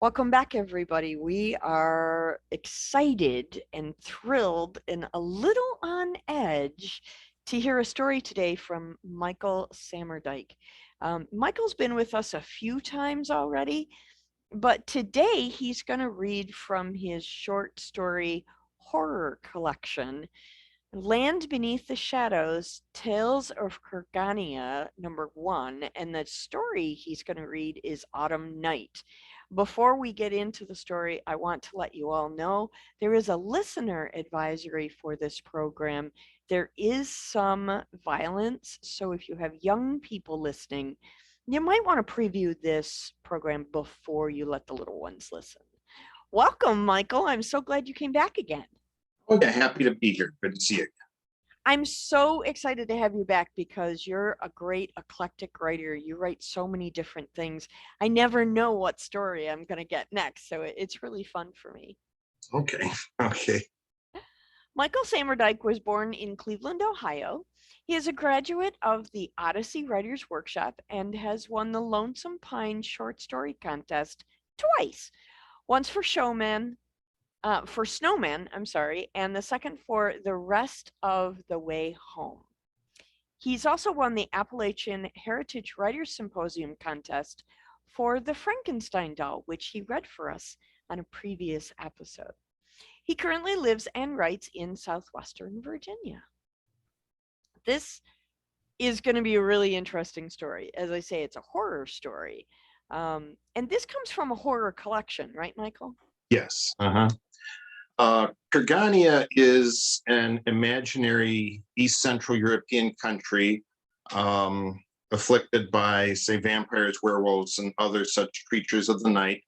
Welcome back, everybody. We are excited and thrilled and a little on edge to hear a story today from Michael Samerdyke. Michael's been with us a few times already, but today he's going to read from his short story horror collection, Land Beneath the Shadows, Tales of Kurgania, #1, and the story he's going to read is Autumn Night. Before we get into the story, I want to let you all know there is a listener advisory for this program. There is some violence, so if you have young people listening, you might want to preview this program before you let the little ones listen. Welcome, Michael. I'm so glad you came back again. Oh, yeah, happy to be here. Good to see you. I'm so excited to have you back because you're a great eclectic writer. You write so many different things. I never know what story I'm going to get next, so it's really fun for me. Okay. Michael Samerdyke was born in Cleveland, Ohio. He is a graduate of the Odyssey Writers Workshop and has won the Lonesome Pine Short Story Contest twice. Once for Snowman, and the second for The Rest of the Way Home. He's also won the Appalachian Heritage Writers Symposium contest for the Frankenstein Doll, which he read for us on a previous episode. He currently lives and writes in southwestern Virginia. This is going to be a really interesting story. As I say, it's a horror story. And this comes from a horror collection, right, Michael? Yes. Kurgania is an imaginary East Central European country afflicted by, say, vampires, werewolves, and other such creatures of the night.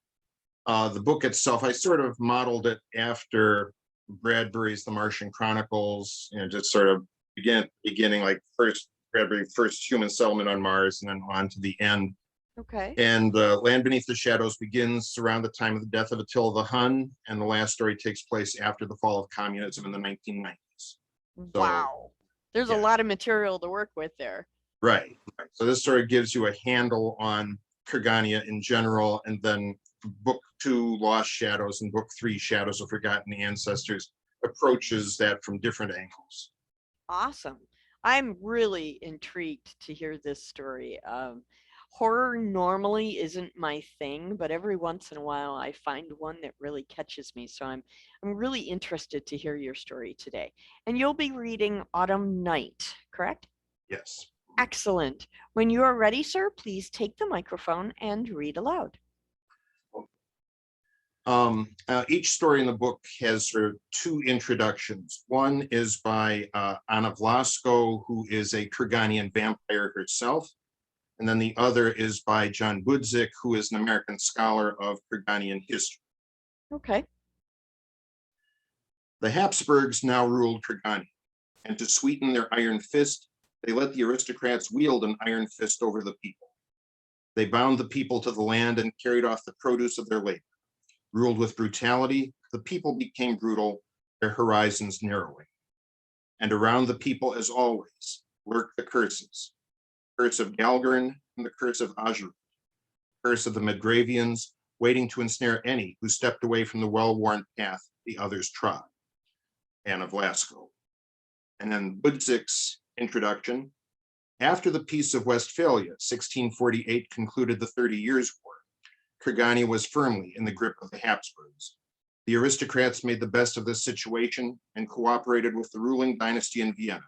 The book itself, I sort of modeled it after Bradbury's The Martian Chronicles, just sort of beginning like Bradbury's first human settlement on Mars, and then on to the end. Okay. And Land Beneath the Shadows begins around the time of the death of Attila the Hun, and the last story takes place after the fall of communism in the 1990s. Wow. There's a lot of material to work with there. Right. So this story gives you a handle on Kurgania in general, and then book 2, Lost Shadows, and book 3, Shadows of Forgotten Ancestors, approaches that from different angles. Awesome. I'm really intrigued to hear this story. Horror normally isn't my thing, but every once in a while I find one that really catches me. So I'm really interested to hear your story today. And you'll be reading Autumn Night, correct? Yes. Excellent. When you are ready, sir, please take the microphone and read aloud. Each story in the book has sort of 2 introductions. One is by Anna Vlasko, who is a Kurganian vampire herself. And then the other is by John Budzik, who is an American scholar of Kurganian history. Okay. The Habsburgs now ruled Kurgania, and to sweeten their iron fist, they let the aristocrats wield an iron fist over the people. They bound the people to the land and carried off the produce of their labor. Ruled with brutality, the people became brutal, their horizons narrowing. And around the people, as always, lurk the curses. Curse of Galgarin and the curse of Ajur, curse of the Medgravians, waiting to ensnare any who stepped away from the well-worn path the others trod. Anna Vlasko. And then Budzik's introduction. After the Peace of Westphalia, 1648 concluded the 30 Years' War. Kurgania was firmly in the grip of the Habsburgs. The aristocrats made the best of this situation and cooperated with the ruling dynasty in Vienna,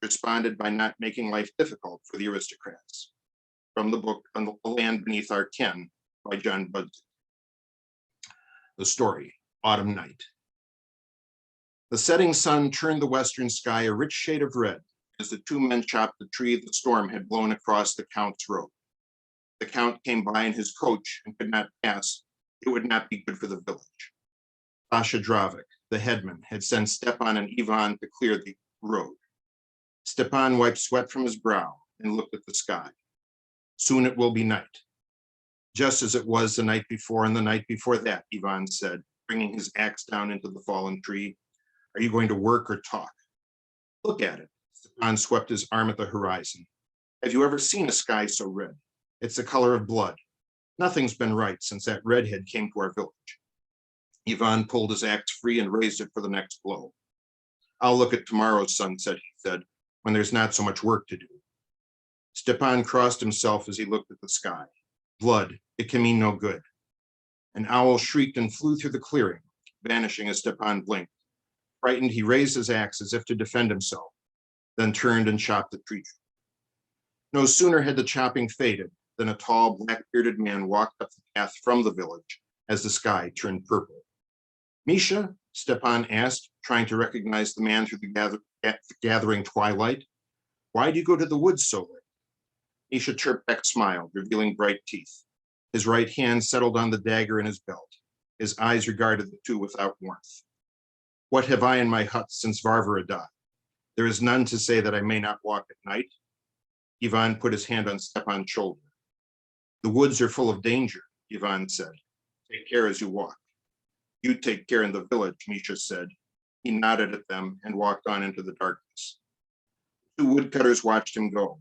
responded by not making life difficult for the aristocrats. From the book On the Land Beneath Our Ken by John Budzik. The story, Autumn Night. The setting sun turned the western sky a rich shade of red as the 2 men chopped the tree the storm had blown across the Count's road. The Count came by in his coach and could not pass. It would not be good for the village. Pasha Dravik, the headman, had sent Stepan and Ivan to clear the road. Stepan wiped sweat from his brow and looked at the sky. Soon it will be night. Just as it was the night before and the night before that, Ivan said, bringing his axe down into the fallen tree. Are you going to work or talk? Look at it. Stepan swept his arm at the horizon. Have you ever seen a sky so red? It's the color of blood. Nothing's been right since that redhead came to our village. Ivan pulled his axe free and raised it for the next blow. I'll look at tomorrow's sunset, he said, when there's not so much work to do. Stepan crossed himself as he looked at the sky. Blood, it can mean no good. An owl shrieked and flew through the clearing, vanishing as Stepan blinked. Frightened, he raised his axe as if to defend himself, then turned and chopped the tree. No sooner had the chopping faded than a tall, black-bearded man walked up the path from the village as the sky turned purple. Misha? Stepan asked, trying to recognize the man through the gathering twilight. Why do you go to the woods so late? Misha Turpek smiled, revealing bright teeth. His right hand settled on the dagger in his belt. His eyes regarded the two without warmth. What have I in my hut since Varvara died? There is none to say that I may not walk at night. Ivan put his hand on Stepan's shoulder. The woods are full of danger, Ivan said. Take care as you walk. You take care in the village, Misha said. He nodded at them and walked on into the darkness. Two woodcutters watched him go.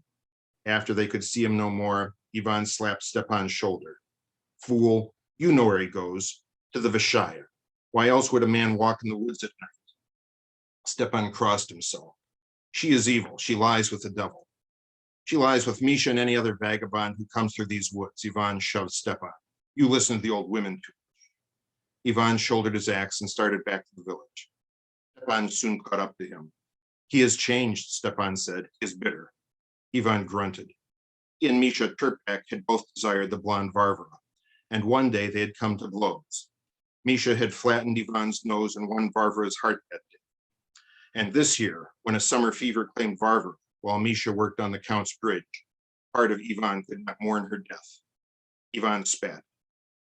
After they could see him no more, Ivan slapped Stepan's shoulder. Fool, you know where he goes, to the Vishaya. Why else would a man walk in the woods at night? Stepan crossed himself. She is evil. She lies with the devil. She lies with Misha and any other vagabond who comes through these woods. Ivan shoved Stepan. You listen to the old women too much. Ivan shouldered his axe and started back to the village. Stepan soon caught up to him. He has changed, Stepan said. He is bitter. Ivan grunted. He and Misha Turpek had both desired the blonde Varvara, and one day they had come to blows. Misha had flattened Ivan's nose and won Varvara's heart that day. And this year, when a summer fever claimed Varvara, while Misha worked on the Count's bridge, part of Ivan could not mourn her death. Ivan spat.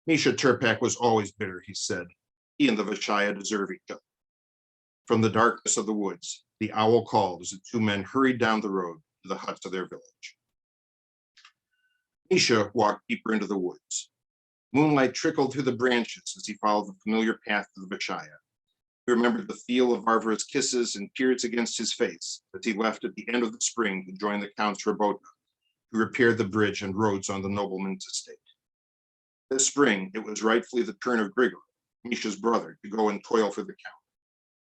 Misha Turpek was always bitter, he said. He and the Vishaya deserve each other. From the darkness of the woods, the owl called as the two men hurried down the road to the huts of their village. Misha walked deeper into the woods. Moonlight trickled through the branches as he followed the familiar path to the Vishaya. He remembered the feel of Varvara's kisses and tears against his face as he left at the end of the spring to join the Count's Rabota, to repair the bridge and roads on the nobleman's estate. This spring, it was rightfully the turn of Grigor, Misha's brother, to go and toil for the Count.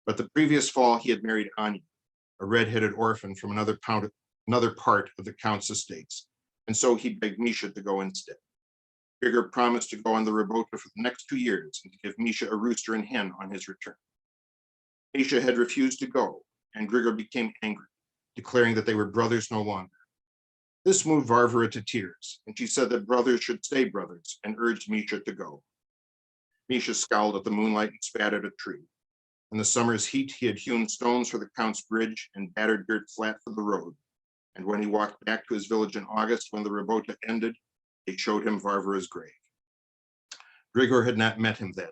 But the previous fall, he had married Anya, a red-headed orphan from another part of the Count's estates, and so he begged Misha to go instead. Grigor promised to go on the Rabota for the next 2 years and to give Misha a rooster and hen on his return. Misha had refused to go, and Grigor became angry, declaring that they were brothers no longer. This moved Varvara to tears, and she said that brothers should stay brothers and urged Misha to go. Misha scowled at the moonlight and spat at a tree. In the summer's heat, he had hewn stones for the Count's bridge and battered dirt flat for the road. And when he walked back to his village in August, when the Rabota ended, they showed him Varvara's grave. Grigor had not met him then.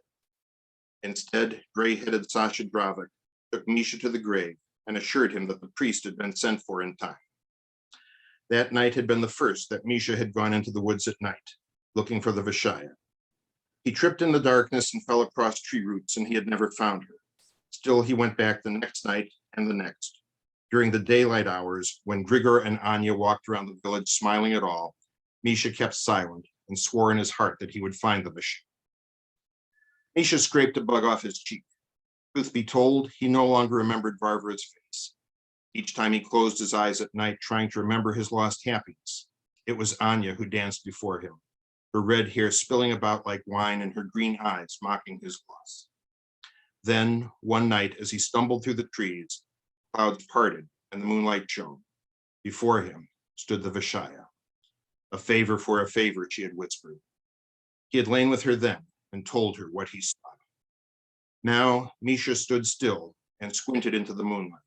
Instead, gray-headed Sasha Dravik took Misha to the grave and assured him that the priest had been sent for in time. That night had been the first that Misha had gone into the woods at night, looking for the Vishaya. He tripped in the darkness and fell across tree roots, and he had never found her. Still, he went back the next night and the next. During the daylight hours, when Grigor and Anya walked around the village smiling at all, Misha kept silent and swore in his heart that he would find the Vishaya. Misha scraped a bug off his cheek. Truth be told, he no longer remembered Varvara's face. Each time he closed his eyes at night trying to remember his lost happiness, it was Anya who danced before him, her red hair spilling about like wine and her green eyes mocking his loss. Then, one night, as he stumbled through the trees, clouds parted and the moonlight shone. Before him stood the Vishaya. A favor for a favor, she had whispered. He had lain with her then and told her what he saw. Now, Misha stood still and squinted into the moonlight.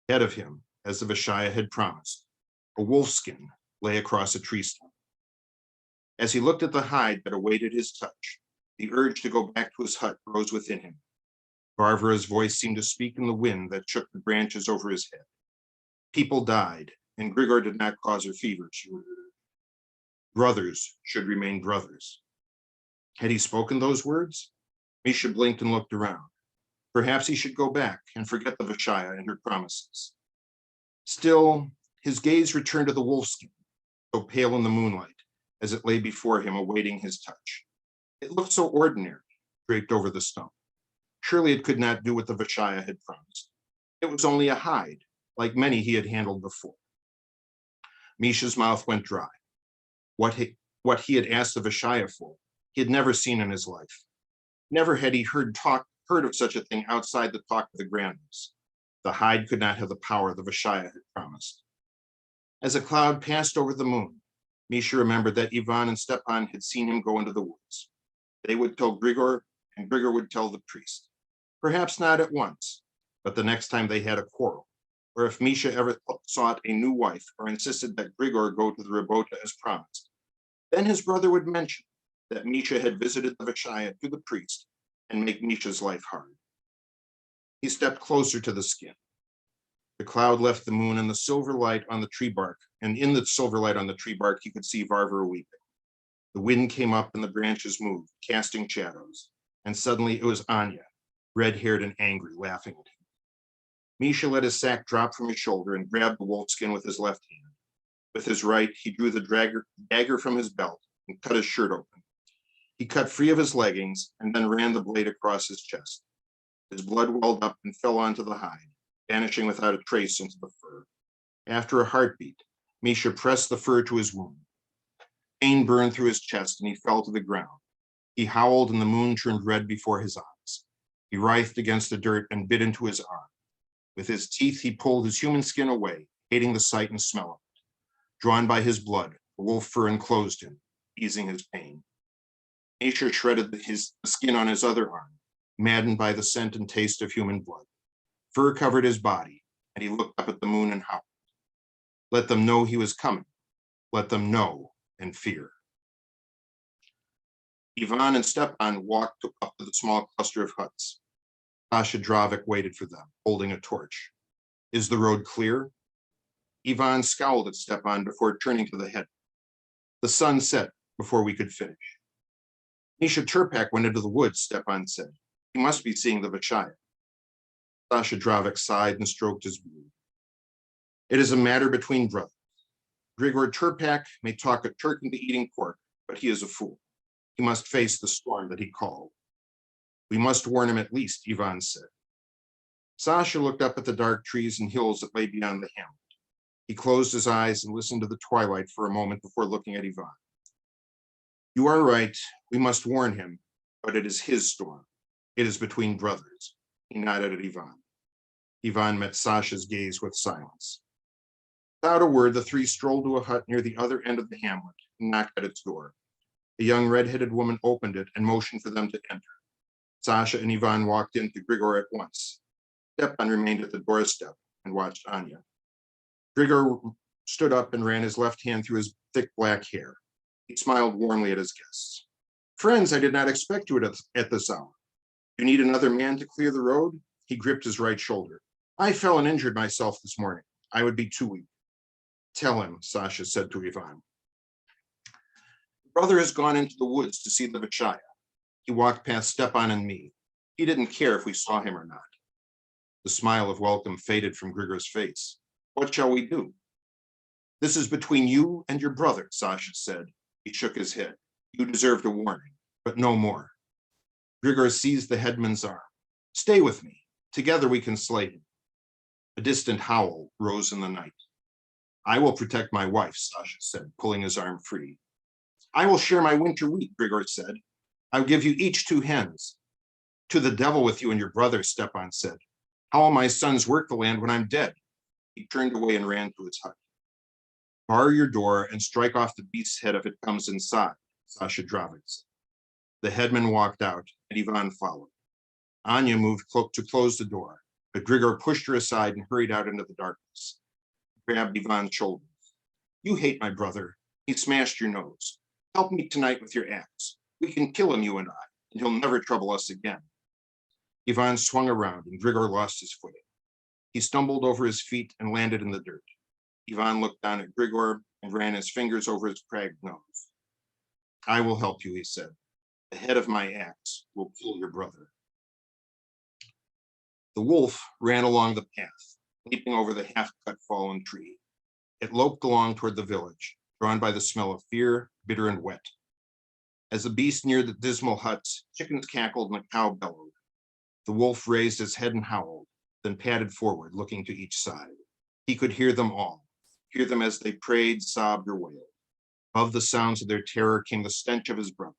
Ahead of him, as the Vishaya had promised, a wolfskin lay across a tree stump. As he looked at the hide that awaited his touch, the urge to go back to his hut rose within him. Varvara's voice seemed to speak in the wind that shook the branches over his head. People died, and Grigor did not cause her fever, she ordered. Brothers should remain brothers. Had he spoken those words? Misha blinked and looked around. Perhaps he should go back and forget the Vishaya and her promises. Still, his gaze returned to the wolfskin, so pale in the moonlight, as it lay before him, awaiting his touch. It looked so ordinary, draped over the stone. Surely it could not do what the Vishaya had promised. It was only a hide, like many he had handled before. Misha's mouth went dry. What he had asked the Vishaya for, he had never seen in his life. Never had he heard of such a thing outside the talk of the grandmas. The hide could not have the power the Vishaya had promised. As a cloud passed over the moon, Misha remembered that Ivan and Stepan had seen him go into the woods. They would tell Grigor, and Grigor would tell the priest. Perhaps not at once, but the next time they had a quarrel, or if Misha ever sought a new wife or insisted that Grigor go to the Rabota as promised, then his brother would mention that Misha had visited the Vishaya to the priest and make Misha's life hard. He stepped closer to the skin. The cloud left the moon and the silver light on the tree bark, and in the silver light on the tree bark, he could see Varvara weeping. The wind came up and the branches moved, casting shadows, and suddenly it was Anya, red-haired and angry, laughing at him. Misha let his sack drop from his shoulder and grabbed the wolfskin with his left hand. With his right, he drew the dagger from his belt and cut his shirt open. He cut free of his leggings and then ran the blade across his chest. His blood welled up and fell onto the hide, vanishing without a trace into the fur. After a heartbeat, Misha pressed the fur to his wound. Pain burned through his chest and he fell to the ground. He howled and the moon turned red before his eyes. He writhed against the dirt and bit into his arm. With his teeth, he pulled his human skin away, hating the sight and smell of it. Drawn by his blood, the wolf fur enclosed him, easing his pain. Misha shredded the skin on his other arm, maddened by the scent and taste of human blood. Fur covered his body, and he looked up at the moon and howled. Let them know he was coming. Let them know and fear. Ivan and Stepan walked up to the small cluster of huts. Sasha Dravik waited for them, holding a torch. Is the road clear? Ivan scowled at Stepan before turning to the head. The sun set before we could finish. Misha Turpak went into the woods, Stepan said. He must be seeing the Vishaya. Sasha Dravik sighed and stroked his beard. It is a matter between brothers. Grigor Turpak may talk a Turk into eating pork, but he is a fool. He must face the storm that he called. We must warn him at least, Ivan said. Sasha looked up at the dark trees and hills that lay beyond the hamlet. He closed his eyes and listened to the twilight for a moment before looking at Ivan. You are right, we must warn him, but it is his storm. It is between brothers. He nodded at Ivan. Ivan met Sasha's gaze with silence. Without a word, the three strolled to a hut near the other end of the hamlet and knocked at its door. A young red-headed woman opened it and motioned for them to enter. Sasha and Ivan walked into Grigor at once. Stepan remained at the doorstep and watched Anya. Grigor stood up and ran his left hand through his thick black hair. He smiled warmly at his guests. Friends, I did not expect you at this hour. You need another man to clear the road? He gripped his right shoulder. I fell and injured myself this morning. I would be too weak. Tell him, Sasha said to Ivan. Brother has gone into the woods to see the Vishaya. He walked past Stepan and me. He didn't care if we saw him or not. The smile of welcome faded from Grigor's face. What shall we do? This is between you and your brother, Sasha said. He shook his head. You deserved a warning, but no more. Grigor seized the headman's arm. Stay with me. Together we can slay him. A distant howl rose in the night. I will protect my wife, Sasha said, pulling his arm free. I will share my winter wheat, Grigor said. I'll give you each 2 hens. To the devil with you and your brother, Stepan said. How will my sons work the land when I'm dead? He turned away and ran to his hut. Bar your door and strike off the beast's head if it comes inside, Sasha Dravik said. The headman walked out and Ivan followed. Anya moved to close the door, but Grigor pushed her aside and hurried out into the darkness. He grabbed Ivan's shoulders. You hate my brother. He smashed your nose. Help me tonight with your axe. We can kill him, you and I, and he'll never trouble us again. Ivan swung around and Grigor lost his footing. He stumbled over his feet and landed in the dirt. Ivan looked down at Grigor and ran his fingers over his cracked nose. I will help you, he said. The head of my axe will kill your brother. The wolf ran along the path, leaping over the half-cut fallen tree. It loped along toward the village, drawn by the smell of fear, bitter and wet. As the beast neared the dismal huts, chickens cackled and a cow bellowed. The wolf raised his head and howled, then padded forward, looking to each side. He could hear them all, hear them as they prayed, sobbed, or wailed. Above the sounds of their terror came the stench of his brother,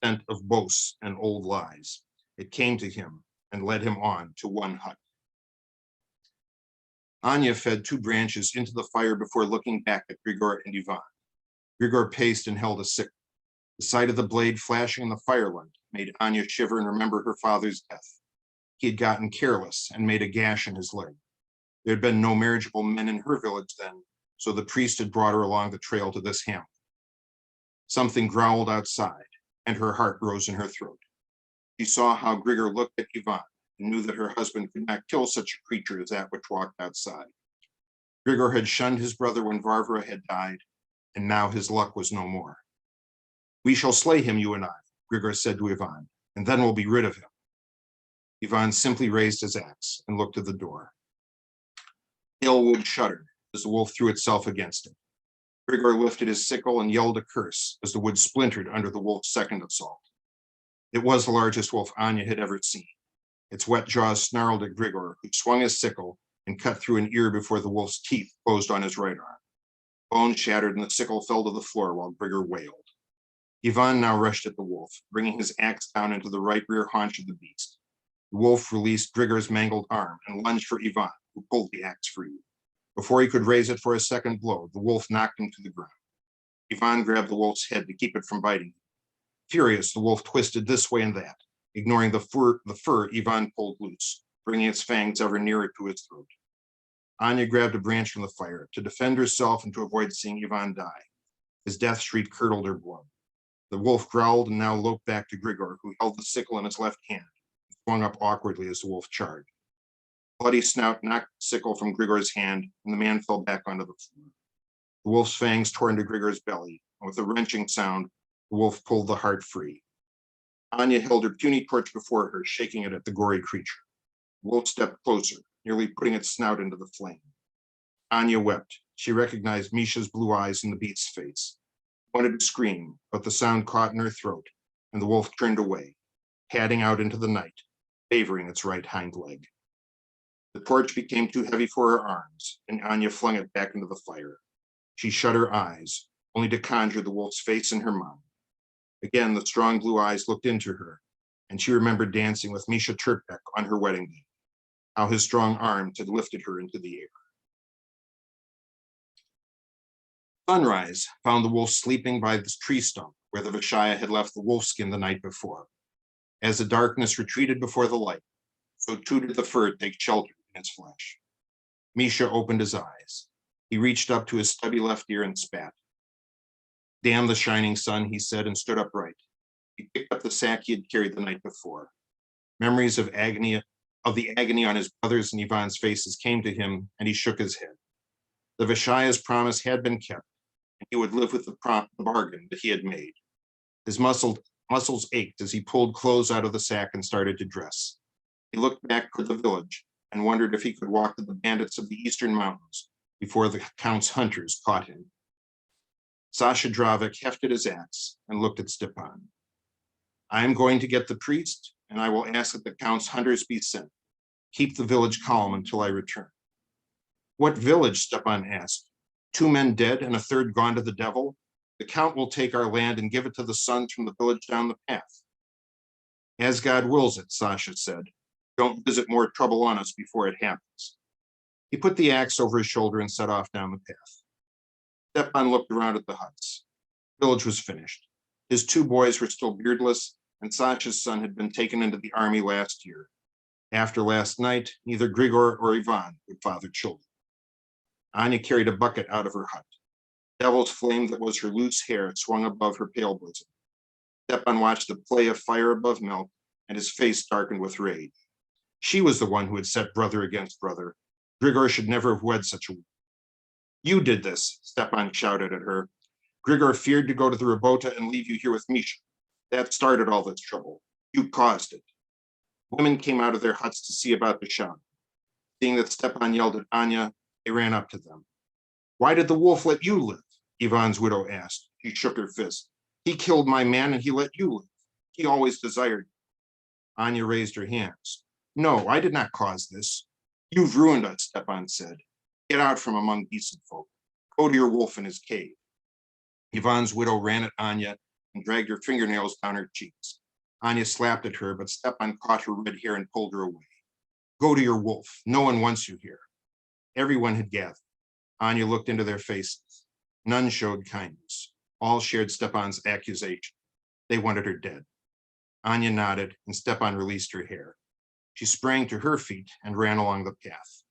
scent of boasts and old lies. It came to him and led him on to one hut. Anya fed 2 branches into the fire before looking back at Grigor and Ivan. Grigor paced and held a sickle. The sight of the blade flashing in the firelight made Anya shiver and remember her father's death. He had gotten careless and made a gash in his leg. There had been no marriageable men in her village then, so the priest had brought her along the trail to this hamlet. Something growled outside, and her heart rose in her throat. She saw how Grigor looked at Ivan and knew that her husband could not kill such a creature as that which walked outside. Grigor had shunned his brother when Varvara had died, and now his luck was no more. "We shall slay him, you and I," Grigor said to Ivan, "and then we'll be rid of him." Ivan simply raised his axe and looked to the door. Pale wood shuddered as the wolf threw itself against it. Grigor lifted his sickle and yelled a curse as the wood splintered under the wolf's second assault. It was the largest wolf Anya had ever seen. Its wet jaws snarled at Grigor, who swung his sickle and cut through an ear before the wolf's teeth closed on his right arm. Bone shattered and the sickle fell to the floor while Grigor wailed. Ivan now rushed at the wolf, bringing his axe down into the right rear haunch of the beast. The wolf released Grigor's mangled arm and lunged for Ivan, who pulled the axe free. Before he could raise it for a second blow, the wolf knocked him to the ground. Ivan grabbed the wolf's head to keep it from biting. Furious, the wolf twisted this way and that, ignoring the fur Ivan pulled loose, bringing its fangs ever nearer to his throat. Anya grabbed a branch from the fire to defend herself and to avoid seeing Ivan die. His death shriek curdled her blood. The wolf growled and now loped back to Grigor, who held the sickle in his left hand and swung up awkwardly as the wolf charged. Bloody snout knocked the sickle from Grigor's hand, and the man fell back onto the floor. The wolf's fangs tore into Grigor's belly, and with a wrenching sound, the wolf pulled the heart free. Anya held her puny torch before her, shaking it at the gory creature. The wolf stepped closer, nearly putting its snout into the flame. Anya wept. She recognized Misha's blue eyes in the beast's face. Wanted to scream, but the sound caught in her throat, and the wolf turned away, padding out into the night, favoring its right hind leg. The torch became too heavy for her arms, and Anya flung it back into the fire. She shut her eyes, only to conjure the wolf's face in her mind. Again, the strong blue eyes looked into her, and she remembered dancing with Misha Turkbeck on her wedding day, how his strong arms had lifted her into the air. Sunrise found the wolf sleeping by the tree stump where the Vishaya had left the wolfskin the night before. As the darkness retreated before the light, so too did the fur take shelter in its flesh. Misha opened his eyes. He reached up to his stubby left ear and spat. "Damn the shining sun," he said, and stood upright. He picked up the sack he had carried the night before. Memories of the agony on his brother's and Ivan's faces came to him, and he shook his head. The Vishaya's promise had been kept, and he would live with the bargain that he had made. His muscles ached as he pulled clothes out of the sack and started to dress. He looked back toward the village and wondered if he could walk to the bandits of the eastern mountains before the Count's hunters caught him. Sasha Dravik hefted his axe and looked at Stepan. "I am going to get the priest, and I will ask that the Count's hunters be sent. Keep the village calm until I return." "What village?" Stepan asked. "2 men dead and a third gone to the devil? The Count will take our land and give it to the sons from the village down the path." "As God wills it," Sasha said. "Don't visit more trouble on us before it happens." He put the axe over his shoulder and set off down the path. Stepan looked around at the huts. The village was finished. His 2 boys were still beardless, and Sasha's son had been taken into the army last year. After last night, neither Grigor or Ivan would father children. Anya carried a bucket out of her hut. Devil's flame that was her loose hair swung above her pale bosom. Stepan watched the play of fire above milk, and his face darkened with rage. She was the one who had set brother against brother. Grigor should never have wed such a woman. "You did this," Stepan shouted at her. "Grigor feared to go to the Rabota and leave you here with Misha. That started all this trouble. You caused it." Women came out of their huts to see about the shouting. Seeing that Stepan yelled at Anya, they ran up to them. "Why did the wolf let you live? Ivan's widow asked. She shook her fist. He killed my man and he let you live. He always desired you. Anya raised her hands. No, I did not cause this. You've ruined us, Stepan said. Get out from among decent folk. Go to your wolf in his cave. Ivan's widow ran at Anya and dragged her fingernails down her cheeks. Anya slapped at her, but Stepan caught her red hair and pulled her away. Go to your wolf. No one wants you here. Everyone had gathered. Anya looked into their faces. None showed kindness. All shared Stepan's accusation. They wanted her dead. Anya nodded, and Stepan released her hair. She sprang to her feet and ran along the path.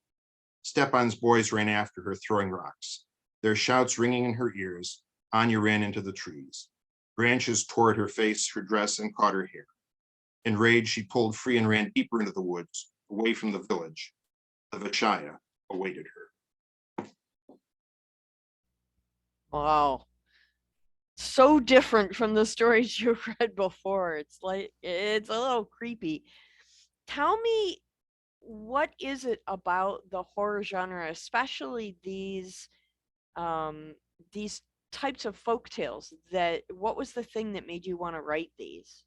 Stepan's boys ran after her, throwing rocks. Their shouts ringing in her ears, Anya ran into the trees. Branches tore at her face, her dress, and caught her hair. Enraged, she pulled free and ran deeper into the woods, away from the village. The Vishaya awaited her. Wow. So different from the stories you read before. It's like, it's a little creepy. Tell me, what is it about the horror genre, especially these types of folk tales, what was the thing that made you want to write these?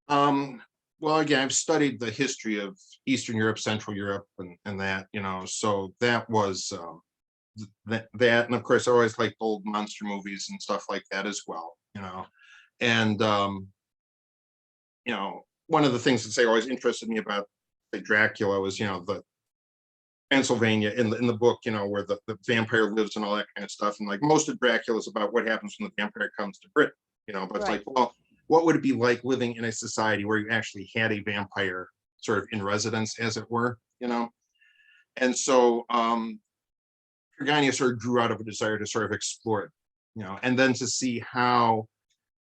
Well, again, I've studied the history of Eastern Europe, Central Europe, and that, so that was that, and of course, I always liked old monster movies and stuff like that as well, and one of the things that always interested me about Dracula was, the Pennsylvania in the book, where the vampire lives and all that kind of stuff. And like most of Dracula is about what happens when the vampire comes to Britain, but it's like, well, what would it be like living in a society where you actually had a vampire sort of in residence, as it were, And so Kurgania sort of grew out of a desire to sort of explore it, and then to see how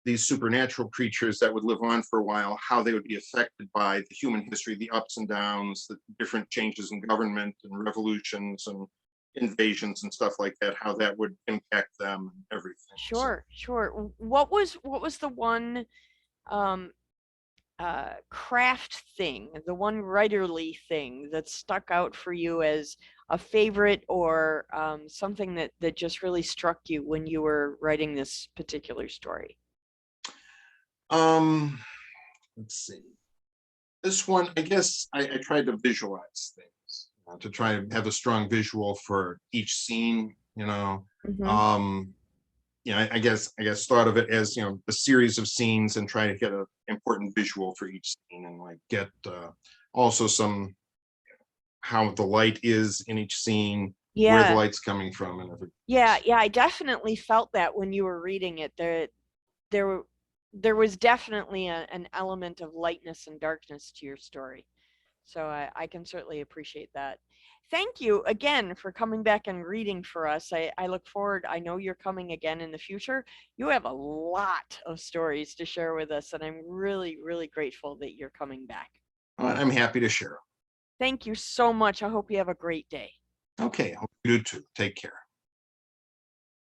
these supernatural creatures that would live on for a while, how they would be affected by the human history, the ups and downs, the different changes in government and revolutions and invasions and stuff like that, how that would impact them and everything. Sure. What was the one craft thing, the one writerly thing that stuck out for you as a favorite, or something that just really struck you when you were writing this particular story? Let's see. This one, I guess I tried to visualize things, to try to have a strong visual for each scene, Mm-hmm. I guess thought of it as, a series of scenes and try to get an important visual for each scene, and like get also some how the light is in each scene, where the light's coming from, and everything. Yeah, I definitely felt that when you were reading it. There was definitely an element of lightness and darkness to your story. So I can certainly appreciate that. Thank you again for coming back and reading for us. I look forward. I know you're coming again in the future. You have a lot of stories to share with us, and I'm really, really grateful that you're coming back. I'm happy to share. Thank you so much. I hope you have a great day. Okay, hope you do too. Take care.